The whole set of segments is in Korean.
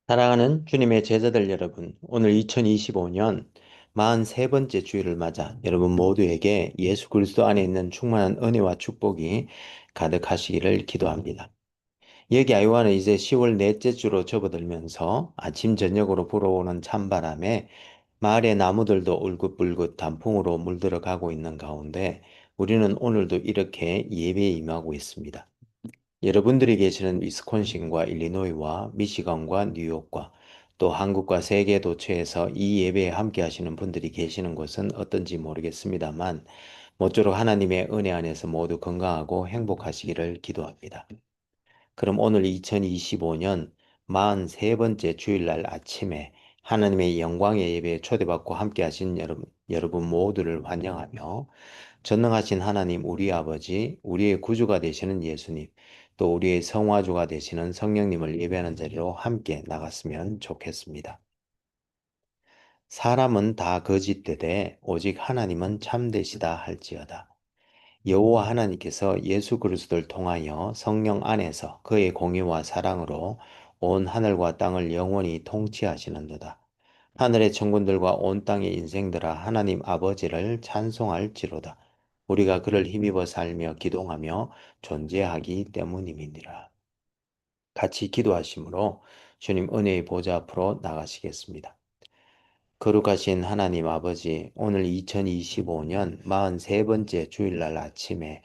사랑하는 주님의 제자들 여러분, 오늘 2025년 43번째 주일을 맞아 여러분 모두에게 예수 그리스도 안에 있는 충만한 은혜와 축복이 가득하시기를 기도합니다. 여기 아이와는 이제 10월 넷째 주로 접어들면서 아침 저녁으로 불어오는 찬바람에 마을의 나무들도 울긋불긋 단풍으로 물들어가고 있는 가운데 우리는 오늘도 이렇게 예배에 임하고 있습니다. 여러분들이 계시는 위스콘신과 일리노이와 미시건과 뉴욕과 또 한국과 세계 도처에서 이 예배에 함께 하시는 분들이 계시는 곳은 어떤지 모르겠습니다만 모쪼록 하나님의 은혜 안에서 모두 건강하고 행복하시기를 기도합니다. 그럼 오늘 2025년 43번째 주일날 아침에 하나님의 영광의 예배에 초대받고 함께 하신 여러분 모두를 환영하며 전능하신 하나님 우리 아버지, 우리의 구주가 되시는 예수님, 또 우리의 성화주가 되시는 성령님을 예배하는 자리로 함께 나갔으면 좋겠습니다. 사람은 다 거짓되되 오직 하나님은 참되시다 할지어다. 여호와 하나님께서 예수 그리스도를 통하여 성령 안에서 그의 공의와 사랑으로 온 하늘과 땅을 영원히 통치하시는도다. 하늘의 천군들과 온 땅의 인생들아 하나님 아버지를 찬송할지로다. 우리가 그를 힘입어 살며 기동하며 존재하기 때문임이니라. 같이 기도하심으로 주님 은혜의 보좌 앞으로 나가시겠습니다. 거룩하신 하나님 아버지, 오늘 2025년 43번째 주일날 아침에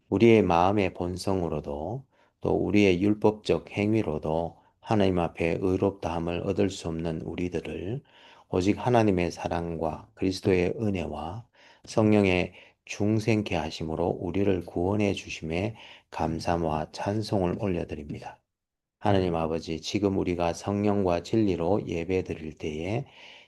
우리의 마음의 본성으로도 또 우리의 율법적 행위로도 하나님 앞에 의롭다함을 얻을 수 없는 우리들을 오직 하나님의 사랑과 그리스도의 은혜와 성령의 중생케 하심으로 우리를 구원해 주심에 감사와 찬송을 올려드립니다. 하나님 아버지, 지금 우리가 성령과 진리로 예배 드릴 때에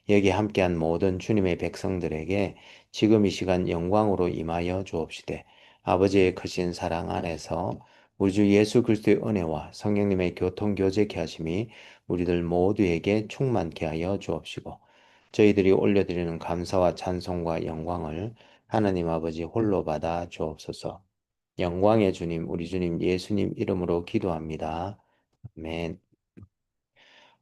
여기 함께한 모든 주님의 백성들에게 지금 이 시간 영광으로 임하여 주옵시되 아버지의 크신 사랑 안에서 우리 주 예수 그리스도의 은혜와 성령님의 교통 교제케 하심이 우리들 모두에게 충만케 하여 주옵시고 저희들이 올려드리는 감사와 찬송과 영광을 하나님 아버지 홀로 받아 주옵소서. 영광의 주님, 우리 주님 예수님 이름으로 기도합니다. 아멘.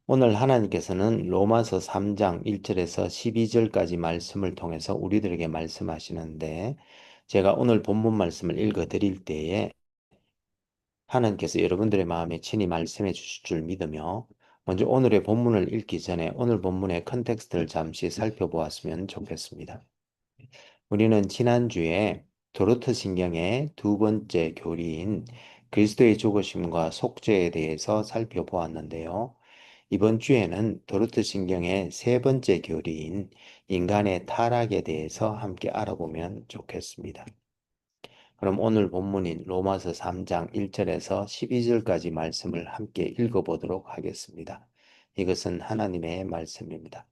오늘 하나님께서는 로마서 3장 1절에서 12절까지 말씀을 통해서 우리들에게 말씀하시는데 제가 오늘 본문 말씀을 읽어 드릴 때에 하나님께서 여러분들의 마음에 친히 말씀해 주실 줄 믿으며 먼저 오늘의 본문을 읽기 전에 오늘 본문의 컨텍스트를 잠시 살펴보았으면 좋겠습니다. 우리는 지난주에 도르트 신경의 두 번째 교리인 그리스도의 죽으심과 속죄에 대해서 살펴보았는데요. 이번 주에는 도르트 신경의 세 번째 교리인 인간의 타락에 대해서 함께 알아보면 좋겠습니다. 그럼 오늘 본문인 로마서 3장 1절에서 12절까지 말씀을 함께 읽어보도록 하겠습니다. 이것은 하나님의 말씀입니다.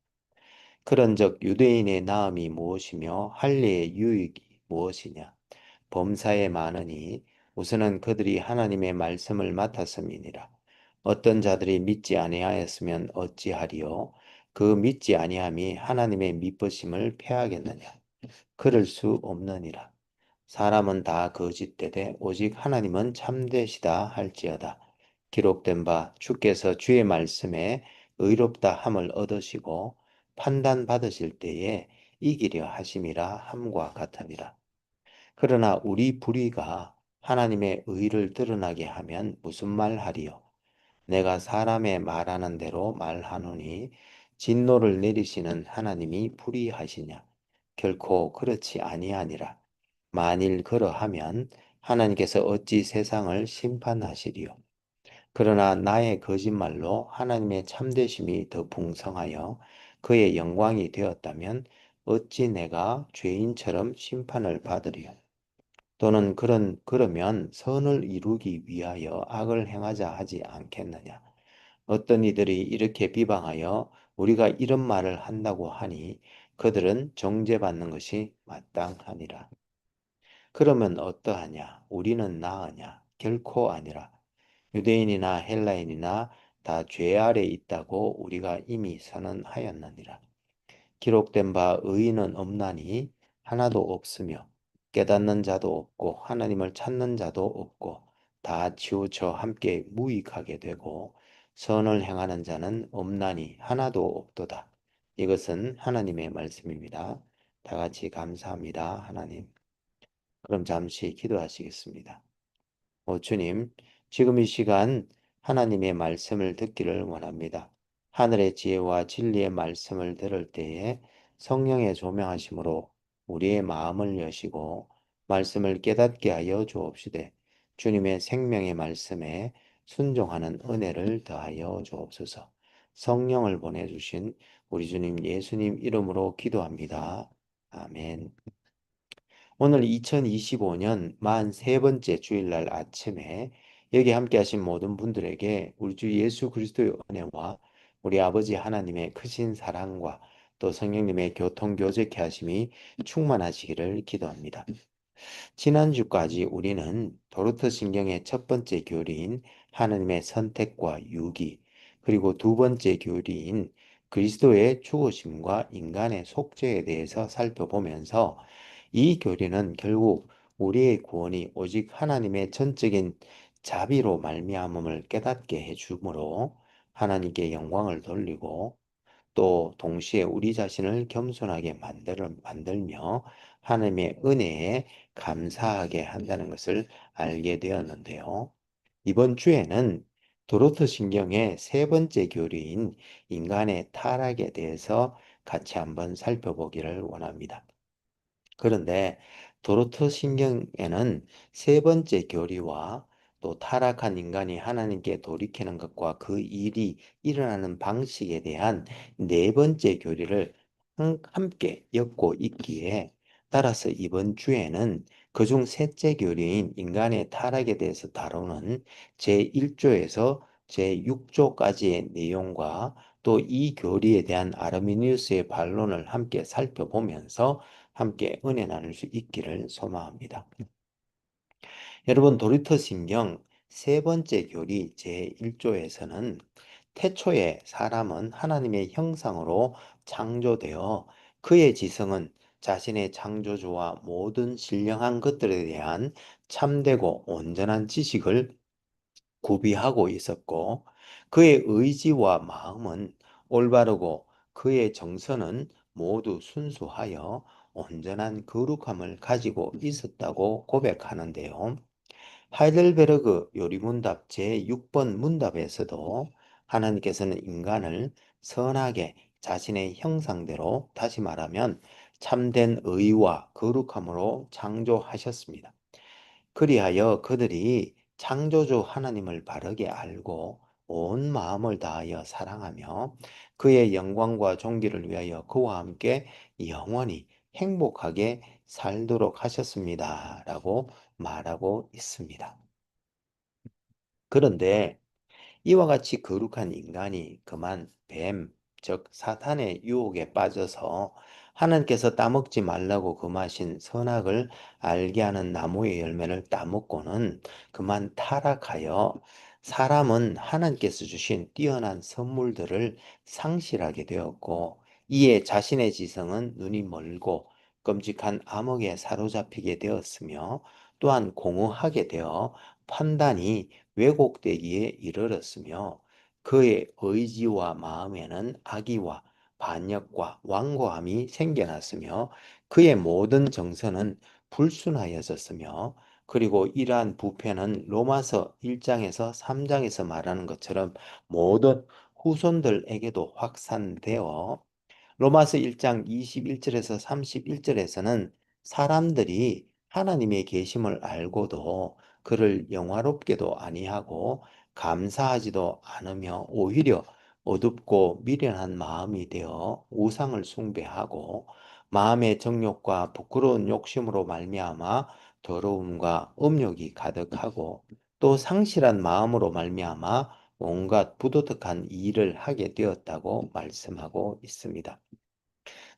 그런즉 유대인의 나음이 무엇이며 할례의 유익이 무엇이냐? 범사에 많으니 우선은 그들이 하나님의 말씀을 맡았음이니라. 어떤 자들이 믿지 아니하였으면 어찌하리요? 그 믿지 아니함이 하나님의 믿으심을 패하겠느냐? 그럴 수 없느니라. 사람은 다 거짓되되 오직 하나님은 참되시다 할지어다. 기록된 바 주께서 주의 말씀에 의롭다 함을 얻으시고 판단받으실 때에 이기려 하심이라 함과 같으니라. 그러나 우리 불의가 하나님의 의를 드러나게 하면 무슨 말하리요? 내가 사람의 말하는 대로 말하노니 진노를 내리시는 하나님이 불의하시냐? 결코 그렇지 아니하니라. 만일 그러하면 하나님께서 어찌 세상을 심판하시리요? 그러나 나의 거짓말로 하나님의 참되심이 더 풍성하여 그의 영광이 되었다면 어찌 내가 죄인처럼 심판을 받으리요? 또는 그러면 선을 이루기 위하여 악을 행하자 하지 않겠느냐? 어떤 이들이 이렇게 비방하여 우리가 이런 말을 한다고 하니 그들은 정죄받는 것이 마땅하니라. 그러면 어떠하냐? 우리는 나으냐? 결코 아니라. 유대인이나 헬라인이나 다 죄 아래 있다고 우리가 이미 선언하였느니라. 기록된 바 의인은 없나니 하나도 없으며 깨닫는 자도 없고 하나님을 찾는 자도 없고 다 치우쳐 함께 무익하게 되고 선을 행하는 자는 없나니 하나도 없도다. 이것은 하나님의 말씀입니다. 다 같이 감사합니다, 하나님. 그럼 잠시 기도하시겠습니다. 주님, 지금 이 시간 하나님의 말씀을 듣기를 원합니다. 하늘의 지혜와 진리의 말씀을 들을 때에 성령의 조명하심으로 우리의 마음을 여시고 말씀을 깨닫게 하여 주옵시되 주님의 생명의 말씀에 순종하는 은혜를 더하여 주옵소서. 성령을 보내주신 우리 주님 예수님 이름으로 기도합니다. 아멘. 오늘 2025년 43번째 주일날 아침에 여기 함께 하신 모든 분들에게 우리 주 예수 그리스도의 은혜와 우리 아버지 하나님의 크신 사랑과 또 성령님의 교통교제케 하심이 충만하시기를 기도합니다. 지난주까지 우리는 도르트 신경의 첫 번째 교리인 하나님의 선택과 유기, 그리고 두 번째 교리인 그리스도의 죽으심과 인간의 속죄에 대해서 살펴보면서 이 교리는 결국 우리의 구원이 오직 하나님의 전적인 자비로 말미암음을 깨닫게 해주므로 하나님께 영광을 돌리고 또 동시에 우리 자신을 겸손하게 만들며 하나님의 은혜에 감사하게 한다는 것을 알게 되었는데요. 이번 주에는 도로트 신경의 세 번째 교리인 인간의 타락에 대해서 같이 한번 살펴보기를 원합니다. 그런데 도로트 신경에는 세 번째 교리와 또 타락한 인간이 하나님께 돌이키는 것과 그 일이 일어나는 방식에 대한 네 번째 교리를 함께 엮고 있기에 따라서 이번 주에는 그중 셋째 교리인 인간의 타락에 대해서 다루는 제1조에서 제6조까지의 내용과 또 이 교리에 대한 아르미니우스의 반론을 함께 살펴보면서 함께 은혜 나눌 수 있기를 소망합니다. 여러분 도리터 신경 세 번째 교리 제1조에서는 태초에 사람은 하나님의 형상으로 창조되어 그의 지성은 자신의 창조주와 모든 신령한 것들에 대한 참되고 온전한 지식을 구비하고 있었고 그의 의지와 마음은 올바르고 그의 정서는 모두 순수하여 온전한 거룩함을 가지고 있었다고 고백하는데요. 하이델베르그 요리문답 제6번 문답에서도 하나님께서는 인간을 선하게 자신의 형상대로 다시 말하면 참된 의와 거룩함으로 창조하셨습니다. 그리하여 그들이 창조주 하나님을 바르게 알고 온 마음을 다하여 사랑하며 그의 영광과 존귀를 위하여 그와 함께 영원히 행복하게 살도록 하셨습니다. 라고 말하고 있습니다. 그런데 이와 같이 거룩한 인간이 그만 뱀, 즉 사탄의 유혹에 빠져서 하나님께서 따먹지 말라고 금하신 선악을 알게 하는 나무의 열매를 따먹고는 그만 타락하여 사람은 하나님께서 주신 뛰어난 선물들을 상실하게 되었고 이에 자신의 지성은 눈이 멀고 끔찍한 암흑에 사로잡히게 되었으며 또한 공허하게 되어 판단이 왜곡되기에 이르렀으며 그의 의지와 마음에는 악의와 반역과 완고함이 생겨났으며 그의 모든 정서는 불순하여졌으며 그리고 이러한 부패는 로마서 1장에서 3장에서 말하는 것처럼 모든 후손들에게도 확산되어 로마서 1장 21절에서 31절에서는 사람들이 하나님의 계심을 알고도 그를 영화롭게도 아니하고 감사하지도 않으며 오히려 어둡고 미련한 마음이 되어 우상을 숭배하고 마음의 정욕과 부끄러운 욕심으로 말미암아 더러움과 음욕이 가득하고 또 상실한 마음으로 말미암아 온갖 부도덕한 일을 하게 되었다고 말씀하고 있습니다.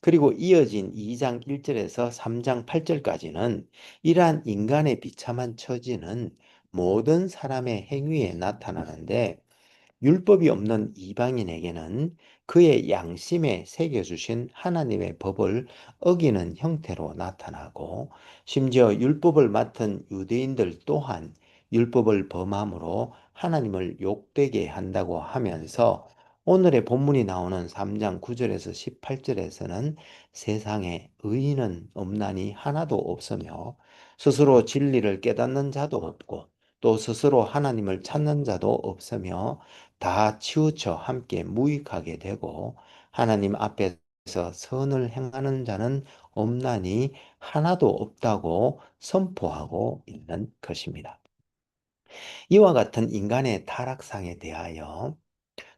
그리고 이어진 2장 1절에서 3장 8절까지는 이러한 인간의 비참한 처지는 모든 사람의 행위에 나타나는데 율법이 없는 이방인에게는 그의 양심에 새겨주신 하나님의 법을 어기는 형태로 나타나고 심지어 율법을 맡은 유대인들 또한 율법을 범함으로 하나님을 욕되게 한다고 하면서 오늘의 본문이 나오는 3장 9절에서 18절에서는 세상에 의인은 없나니 하나도 없으며 스스로 진리를 깨닫는 자도 없고 또 스스로 하나님을 찾는 자도 없으며 다 치우쳐 함께 무익하게 되고 하나님 앞에서 선을 행하는 자는 없나니 하나도 없다고 선포하고 있는 것입니다. 이와 같은 인간의 타락상에 대하여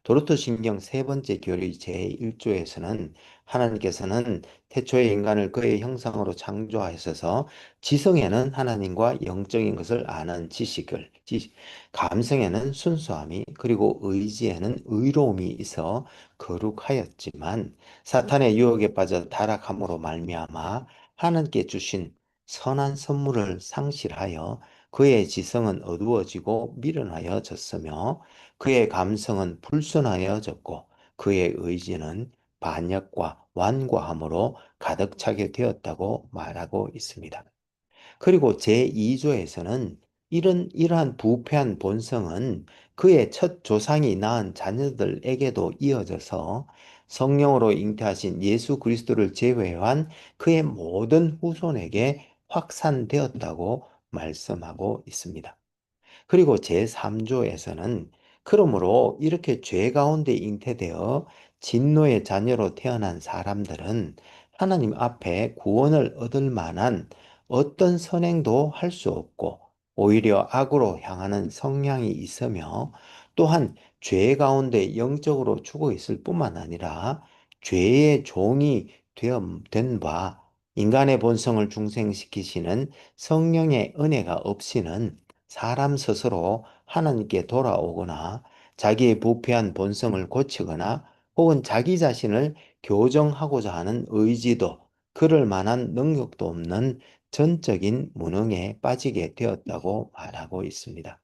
도르토 신경 세 번째 교리 제1조에서는 하나님께서는 태초의 인간을 그의 형상으로 창조하셔서 지성에는 하나님과 영적인 것을 아는 지식을, 감성에는 순수함이, 그리고 의지에는 의로움이 있어 거룩하였지만 사탄의 유혹에 빠져 타락함으로 말미암아 하나님께 주신 선한 선물을 상실하여 그의 지성은 어두워지고 미련하여졌으며 그의 감성은 불순하여졌고 그의 의지는 반역과 완고함으로 가득 차게 되었다고 말하고 있습니다. 그리고 제2조에서는 이러한 부패한 본성은 그의 첫 조상이 낳은 자녀들에게도 이어져서 성령으로 잉태하신 예수 그리스도를 제외한 그의 모든 후손에게 확산되었다고 말씀하고 있습니다. 그리고 제3조에서는 그러므로 이렇게 죄 가운데 잉태되어 진노의 자녀로 태어난 사람들은 하나님 앞에 구원을 얻을 만한 어떤 선행도 할 수 없고 오히려 악으로 향하는 성향이 있으며 또한 죄 가운데 영적으로 죽어 있을 뿐만 아니라 죄의 종이 된 바 인간의 본성을 중생시키시는 성령의 은혜가 없이는 사람 스스로 하나님께 돌아오거나 자기의 부패한 본성을 고치거나 혹은 자기 자신을 교정하고자 하는 의지도 그럴 만한 능력도 없는 전적인 무능에 빠지게 되었다고 말하고 있습니다.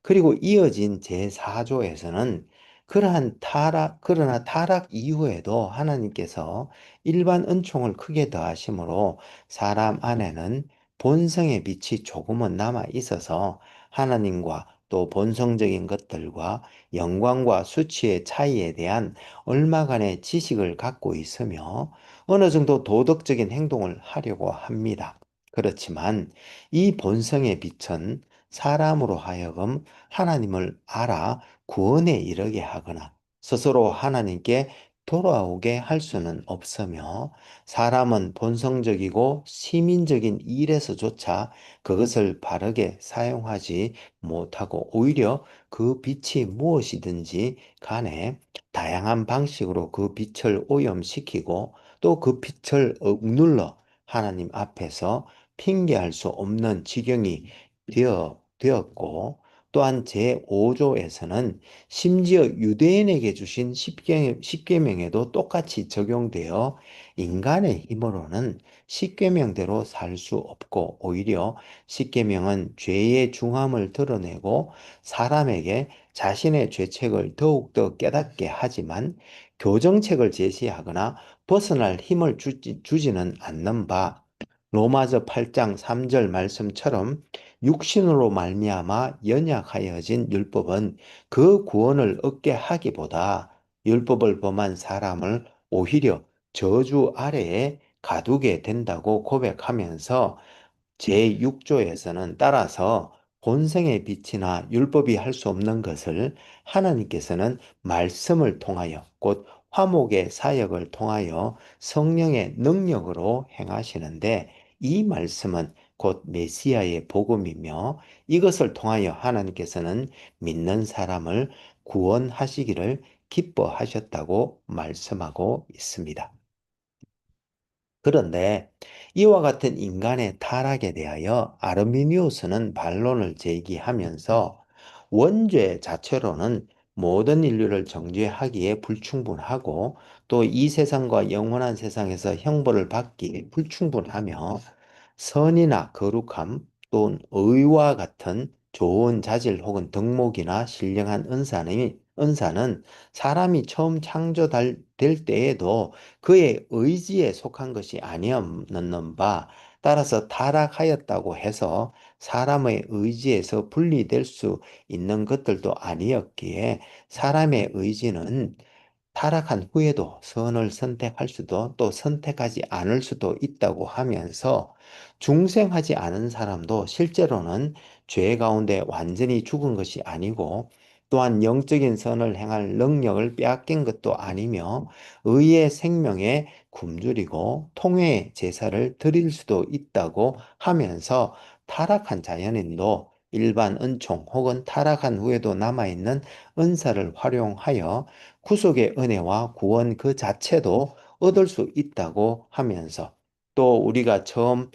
그리고 이어진 제4조에서는 그러나 타락 이후에도 하나님께서 일반 은총을 크게 더하심으로 사람 안에는 본성의 빛이 조금은 남아 있어서 하나님과 또 본성적인 것들과 영광과 수치의 차이에 대한 얼마간의 지식을 갖고 있으며 어느 정도 도덕적인 행동을 하려고 합니다. 그렇지만 이 본성의 빛은 사람으로 하여금 하나님을 알아 구원에 이르게 하거나 스스로 하나님께 돌아오게 할 수는 없으며 사람은 본성적이고 시민적인 일에서조차 그것을 바르게 사용하지 못하고 오히려 그 빛이 무엇이든지 간에 다양한 방식으로 그 빛을 오염시키고 또 그 빛을 억눌러 하나님 앞에서 핑계할 수 없는 지경이 되었고 또한 제5조에서는 심지어 유대인에게 주신 십계명에도 똑같이 적용되어 인간의 힘으로는 십계명대로 살 수 없고 오히려 십계명은 죄의 중함을 드러내고 사람에게 자신의 죄책을 더욱더 깨닫게 하지만 교정책을 제시하거나 벗어날 힘을 주지는 않는 바 로마서 8장 3절 말씀처럼 육신으로 말미암아 연약하여진 율법은 그 구원을 얻게 하기보다 율법을 범한 사람을 오히려 저주 아래에 가두게 된다고 고백하면서 제6조에서는 따라서 본성의 빛이나 율법이 할 수 없는 것을 하나님께서는 말씀을 통하여 곧 화목의 사역을 통하여 성령의 능력으로 행하시는데 이 말씀은 곧 메시아의 복음이며 이것을 통하여 하나님께서는 믿는 사람을 구원하시기를 기뻐하셨다고 말씀하고 있습니다. 그런데 이와 같은 인간의 타락에 대하여 아르미니우스는 반론을 제기하면서 원죄 자체로는 모든 인류를 정죄하기에 불충분하고 또 이 세상과 영원한 세상에서 형벌을 받기에 불충분하며 선이나 거룩함 또는 의와 같은 좋은 자질 혹은 덕목이나 신령한 은사는 사람이 처음 창조될 때에도 그의 의지에 속한 것이 아니었는 바 따라서 타락하였다고 해서 사람의 의지에서 분리될 수 있는 것들도 아니었기에 사람의 의지는 타락한 후에도 선을 선택할 수도 또 선택하지 않을 수도 있다고 하면서 중생하지 않은 사람도 실제로는 죄 가운데 완전히 죽은 것이 아니고 또한 영적인 선을 행할 능력을 빼앗긴 것도 아니며 의의 생명에 굶주리고 통회의 제사를 드릴 수도 있다고 하면서 타락한 자연인도 일반 은총 혹은 타락한 후에도 남아있는 은사를 활용하여 구속의 은혜와 구원 그 자체도 얻을 수 있다고 하면서 또 우리가 처음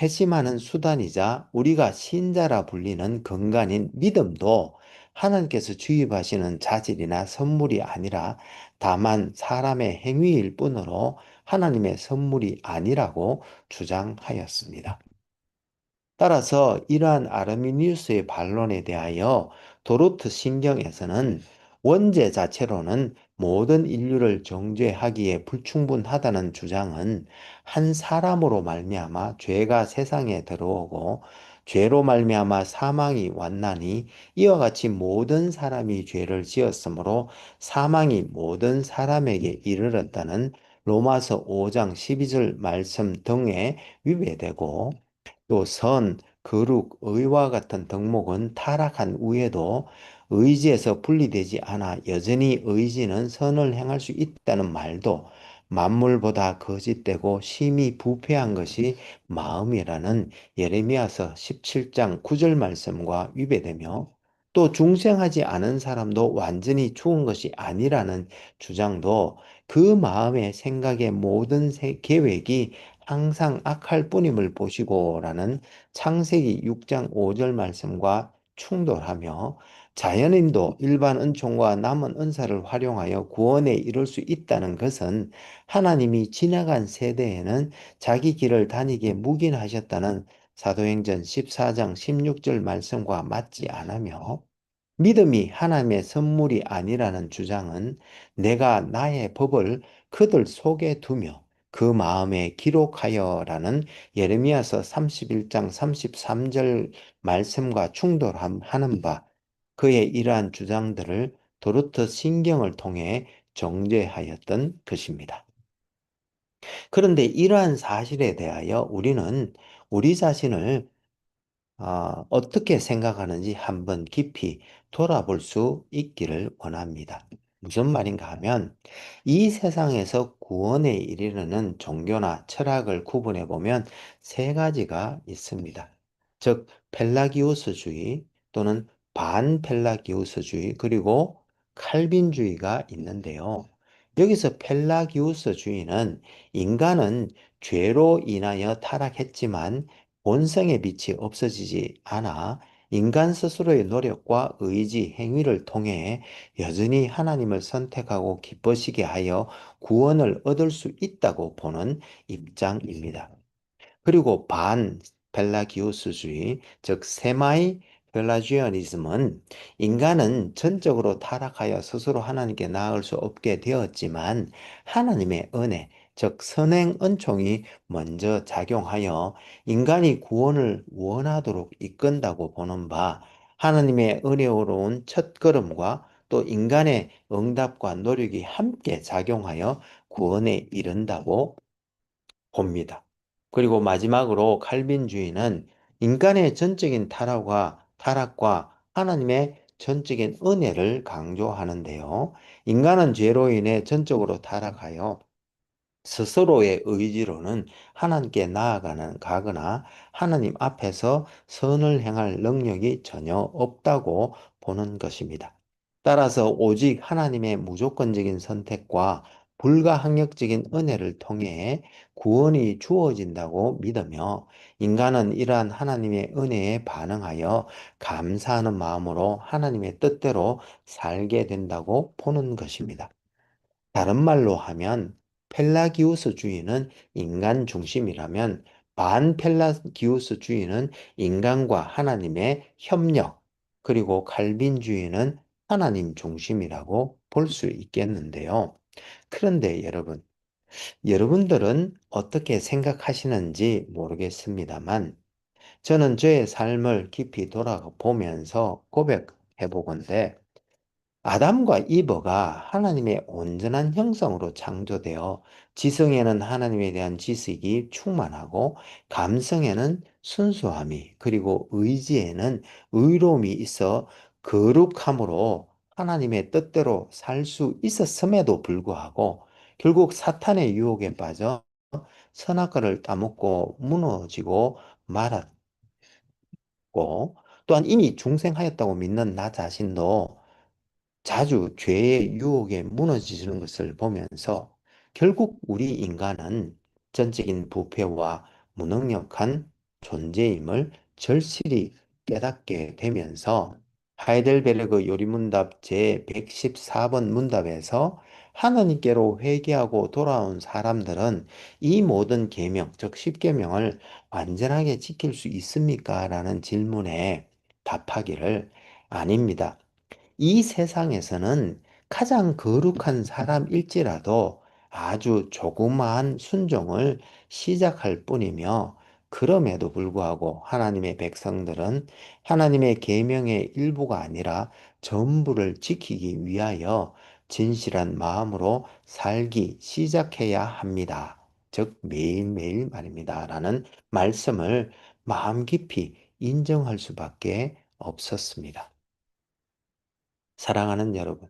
회심하는 수단이자 우리가 신자라 불리는 근간인 믿음도 하나님께서 주입하시는 자질이나 선물이 아니라 다만 사람의 행위일 뿐으로 하나님의 선물이 아니라고 주장하였습니다. 따라서 이러한 아르미니우스의 반론에 대하여 도르트 신경에서는 원죄 자체로는 모든 인류를 정죄하기에 불충분하다는 주장은 한 사람으로 말미암아 죄가 세상에 들어오고 죄로 말미암아 사망이 왔나니 이와 같이 모든 사람이 죄를 지었으므로 사망이 모든 사람에게 이르렀다는 로마서 5장 12절 말씀 등에 위배되고 또 선, 거룩, 의와 같은 덕목은 타락한 후에도 의지에서 분리되지 않아 여전히 의지는 선을 행할 수 있다는 말도 만물보다 거짓되고 심히 부패한 것이 마음이라는 예레미야서 17장 9절 말씀과 위배되며 또 중생하지 않은 사람도 완전히 죽은 것이 아니라는 주장도 그 마음의 생각의 모든 계획이 항상 악할 뿐임을 보시고라는 창세기 6장 5절 말씀과 충돌하며 자연인도 일반 은총과 남은 은사를 활용하여 구원에 이를 수 있다는 것은 하나님이 지나간 세대에는 자기 길을 다니게 묵인하셨다는 사도행전 14장 16절 말씀과 맞지 않으며 믿음이 하나님의 선물이 아니라는 주장은 내가 나의 법을 그들 속에 두며 그 마음에 기록하여라는 예레미야서 31장 33절 말씀과 충돌하는 바 그의 이러한 주장들을 도르트 신경을 통해 정죄하였던 것입니다. 그런데 이러한 사실에 대하여 우리는 우리 자신을 어떻게 생각하는지 한번 깊이 돌아볼 수 있기를 원합니다. 무슨 말인가 하면 이 세상에서 구원에 이르는 종교나 철학을 구분해 보면 세 가지가 있습니다. 즉 펠라기우스주의 또는 반펠라기우스주의 그리고 칼빈주의가 있는데요. 여기서 펠라기우스주의는 인간은 죄로 인하여 타락했지만 본성의 빛이 없어지지 않아 인간 스스로의 노력과 의지, 행위를 통해 여전히 하나님을 선택하고 기뻐시게 하여 구원을 얻을 수 있다고 보는 입장입니다. 그리고 반 펠라기우스주의, 즉 세마이 펠라지아니즘은 인간은 전적으로 타락하여 스스로 하나님께 나아갈 수 없게 되었지만 하나님의 은혜, 즉 선행 은총이 먼저 작용하여 인간이 구원을 원하도록 이끈다고 보는 바 하나님의 은혜로운 첫걸음과 또 인간의 응답과 노력이 함께 작용하여 구원에 이른다고 봅니다. 그리고 마지막으로 칼빈주의는 인간의 전적인 타락과 하나님의 전적인 은혜를 강조하는데요. 인간은 죄로 인해 전적으로 타락하여 스스로의 의지로는 하나님께 가거나 하나님 앞에서 선을 행할 능력이 전혀 없다고 보는 것입니다. 따라서 오직 하나님의 무조건적인 선택과 불가항력적인 은혜를 통해 구원이 주어진다고 믿으며 인간은 이러한 하나님의 은혜에 반응하여 감사하는 마음으로 하나님의 뜻대로 살게 된다고 보는 것입니다. 다른 말로 하면 펠라기우스주의는 인간 중심이라면 반펠라기우스주의는 인간과 하나님의 협력, 그리고 칼빈주의는 하나님 중심이라고 볼 수 있겠는데요. 그런데 여러분들은 어떻게 생각하시는지 모르겠습니다만 저는 저의 삶을 깊이 돌아보면서 고백해 보건대 아담과 이브가 하나님의 온전한 형상으로 창조되어 지성에는 하나님에 대한 지식이 충만하고 감성에는 순수함이 그리고 의지에는 의로움이 있어 거룩함으로 하나님의 뜻대로 살 수 있었음에도 불구하고 결국 사탄의 유혹에 빠져 선악과를 따먹고 무너지고 말았고 또한 이미 중생하였다고 믿는 나 자신도 자주 죄의 유혹에 무너지는 것을 보면서 결국 우리 인간은 전적인 부패와 무능력한 존재임을 절실히 깨닫게 되면서 하이델베르그 요리문답 제114번 문답에서 하나님께로 회개하고 돌아온 사람들은 이 모든 계명, 즉 십계명을 완전하게 지킬 수 있습니까? 라는 질문에 답하기를 아닙니다. 이 세상에서는 가장 거룩한 사람일지라도 아주 조그마한 순종을 시작할 뿐이며 그럼에도 불구하고 하나님의 백성들은 하나님의 계명의 일부가 아니라 전부를 지키기 위하여 진실한 마음으로 살기 시작해야 합니다. 즉 매일매일 말입니다. 라는 말씀을 마음 깊이 인정할 수밖에 없었습니다. 사랑하는 여러분,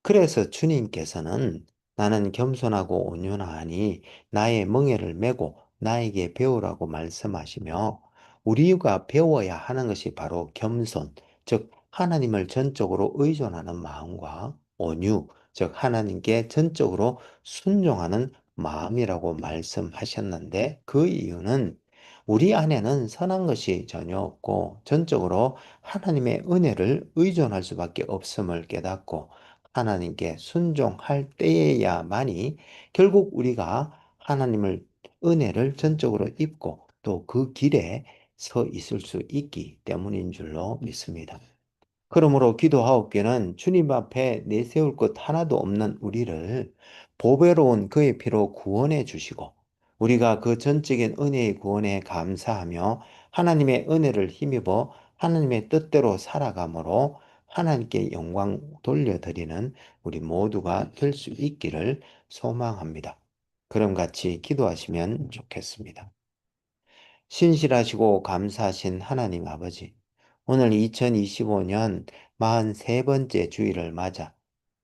그래서 주님께서는 나는 겸손하고 온유하니 나의 멍에를 메고 나에게 배우라고 말씀하시며 우리가 배워야 하는 것이 바로 겸손, 즉 하나님을 전적으로 의존하는 마음과 온유, 즉 하나님께 전적으로 순종하는 마음이라고 말씀하셨는데 그 이유는 우리 안에는 선한 것이 전혀 없고 전적으로 하나님의 은혜를 의존할 수밖에 없음을 깨닫고 하나님께 순종할 때에야만이 결국 우리가 하나님을 은혜를 전적으로 입고 또 그 길에 서 있을 수 있기 때문인 줄로 믿습니다. 그러므로 기도하옵기는 주님 앞에 내세울 것 하나도 없는 우리를 보배로운 그의 피로 구원해 주시고 우리가 그 전적인 은혜의 구원에 감사하며 하나님의 은혜를 힘입어 하나님의 뜻대로 살아감으로 하나님께 영광 돌려드리는 우리 모두가 될 수 있기를 소망합니다. 그럼 같이 기도하시면 좋겠습니다. 신실하시고 감사하신 하나님 아버지, 오늘 2025년 43번째 주일을 맞아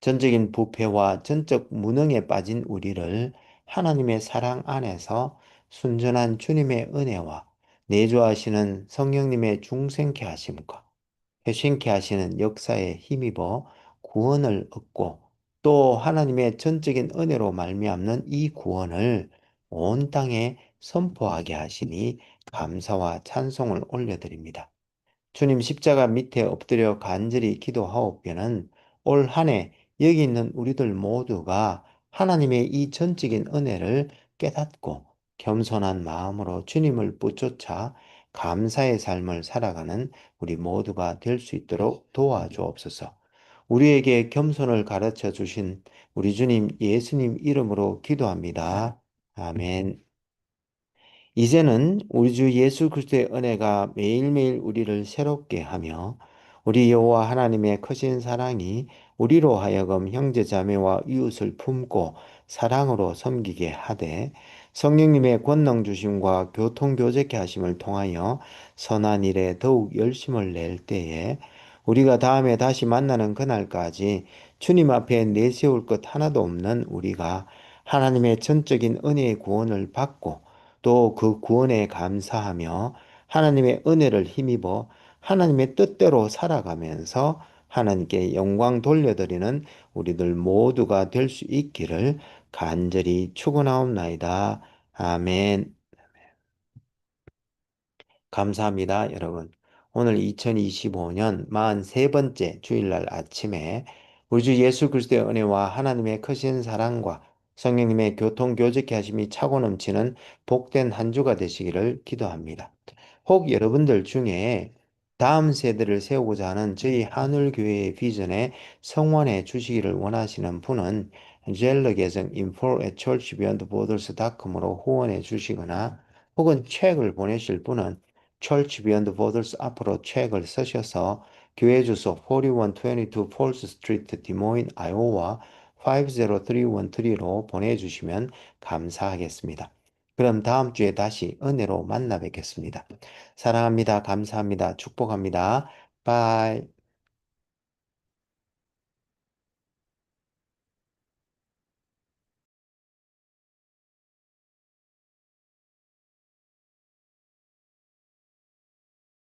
전적인 부패와 전적 무능에 빠진 우리를 하나님의 사랑 안에서 순전한 주님의 은혜와 내주하시는 성령님의 중생케 하심과 회심케 하시는 역사에 힘입어 구원을 얻고 또 하나님의 전적인 은혜로 말미암는 이 구원을 온 땅에 선포하게 하시니 감사와 찬송을 올려드립니다. 주님 십자가 밑에 엎드려 간절히 기도하옵기는 올 한 해 여기 있는 우리들 모두가 하나님의 이 전적인 은혜를 깨닫고 겸손한 마음으로 주님을 붙쫓아 감사의 삶을 살아가는 우리 모두가 될 수 있도록 도와주옵소서. 우리에게 겸손을 가르쳐 주신 우리 주님 예수님 이름으로 기도합니다. 아멘. 이제는 우리 주 예수 그리스도의 은혜가 매일매일 우리를 새롭게 하며 우리 여호와 하나님의 크신 사랑이 우리로 하여금 형제 자매와 이웃을 품고 사랑으로 섬기게 하되 성령님의 권능 주심과 교통 교제케 하심을 통하여 선한 일에 더욱 열심을 낼 때에 우리가 다음에 다시 만나는 그날까지 주님 앞에 내세울 것 하나도 없는 우리가 하나님의 전적인 은혜의 구원을 받고 또 그 구원에 감사하며 하나님의 은혜를 힘입어 하나님의 뜻대로 살아가면서 하나님께 영광 돌려드리는 우리들 모두가 될 수 있기를 간절히 축원하옵나이다. 아멘. 감사합니다, 여러분. 오늘 2025년 43번째 주일날 아침에 우리 주 예수 그리스도의 은혜와 하나님의 크신 사랑과 성령님의 교통 교제케 하심이 차고 넘치는 복된 한 주가 되시기를 기도합니다. 혹 여러분들 중에 다음 세대를 세우고자 하는 저희 하늘교회의 비전에 성원해 주시기를 원하시는 분은 젤러 계정 info@churchbeyondborderscom으로 후원해 주시거나 혹은 책을 보내실 분은 Church Beyond Borders 앞으로 책을 쓰셔서 교회 주소 4122 폴스 스트리트 디모인 아이오와 50313로 보내주시면 감사하겠습니다. 그럼 다음 주에 다시 은혜로 만나 뵙겠습니다. 사랑합니다. 감사합니다. 축복합니다. 바이.